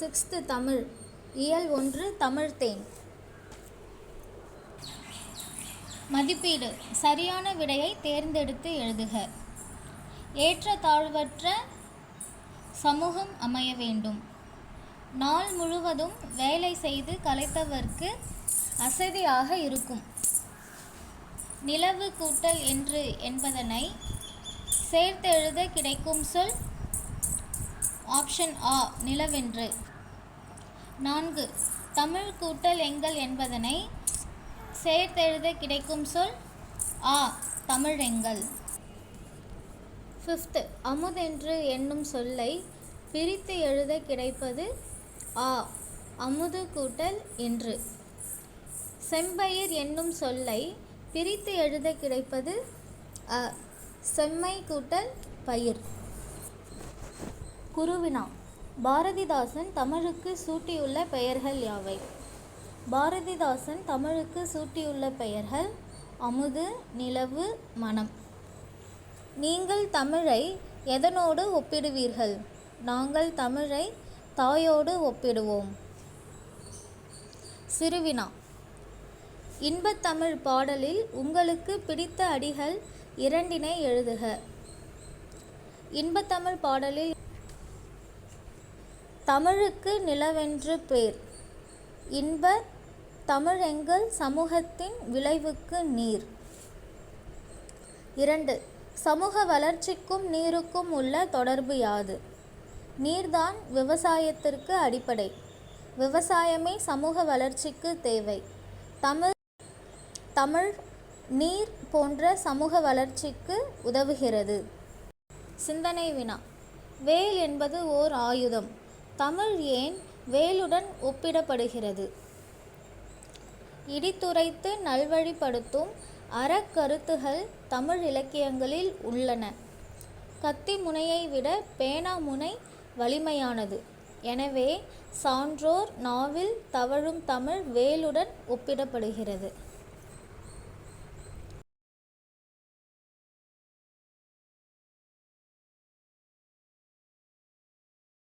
6th Tamil இயல் 1 தமிழ் தேன். மதிப்பீடு. சரியான விடையை தேர்ந்தெடுத்து எழுதுக. ஏற்றத்தாழ்வற்ற சமூகம் அமைய வேண்டும். நாள் முழுவதும் வேலை செய்து களைத்தவர்க்கு அசதியாக இருக்கும். நிலவு கூட்டல் என்று என்பதனை சேர்த்தெழுத கிடைக்கும் சொல் ஆப்ஷன் ஆ நிலவென்று. 4. தமிழ் கூட்டல் எங்கள் என்பதனை சேர்த்தெழுத கிடைக்கும் சொல் ஆ தமிழெங்கள். 5th அமுதென்று என்னும் சொல்லை பிரித்து எழுத கிடைப்பது ஆ அமுது கூட்டல் என்று. செம்பயிர் என்னும் சொல்லை பிரித்து எழுத கிடைப்பது அ செம்மை கூட்டல் பயிர். குருவினா. பாரதிதாசன் தமிழுக்கு சூட்டியுள்ள பெயர்கள் யாவை? பாரதிதாசன் தமிழுக்கு சூட்டியுள்ள பெயர்கள் அமுது, நிலவு, மனம். நீங்கள் தமிழை எதனோடு ஒப்பிடுவீர்கள்? நாங்கள் தமிழை தாயோடு ஒப்பிடுவோம். சிறுவினா. இன்பத்தமிழ் பாடலில் உங்களுக்கு பிடித்த அடிகள் 2 எழுதுக. இன்பத்தமிழ் பாடலில் தமிழுக்கு நிலவென்று பேர். இன்ப தமிழெங்கள் சமூகத்தின் விளைவுக்கு நீர். 2. சமூக வளர்ச்சிக்கும் நீருக்கும் உள்ள தொடர்பு யாது? நீர்தான் விவசாயத்திற்கு அடிப்படை. விவசாயமே சமூக வளர்ச்சிக்கு தேவை. தமிழ் நீர் போன்ற சமூக வளர்ச்சிக்கு உதவுகிறது. சிந்தனை வினா. வேல் என்பது ஓர் ஆயுதம். தமிழ் ஏன் வேலுடன் ஒப்பிடப்படுகிறது? இடித்துரைத்து நல்வழிப்படுத்தும் அறக்கருத்துகள் தமிழ் இலக்கியங்களில் உள்ளன. கத்தி முனையை விட பேனா முனை வலிமையானது. எனவே சான்றோர் நாவில் தவழும் தமிழ் வேலுடன் ஒப்பிடப்படுகிறது.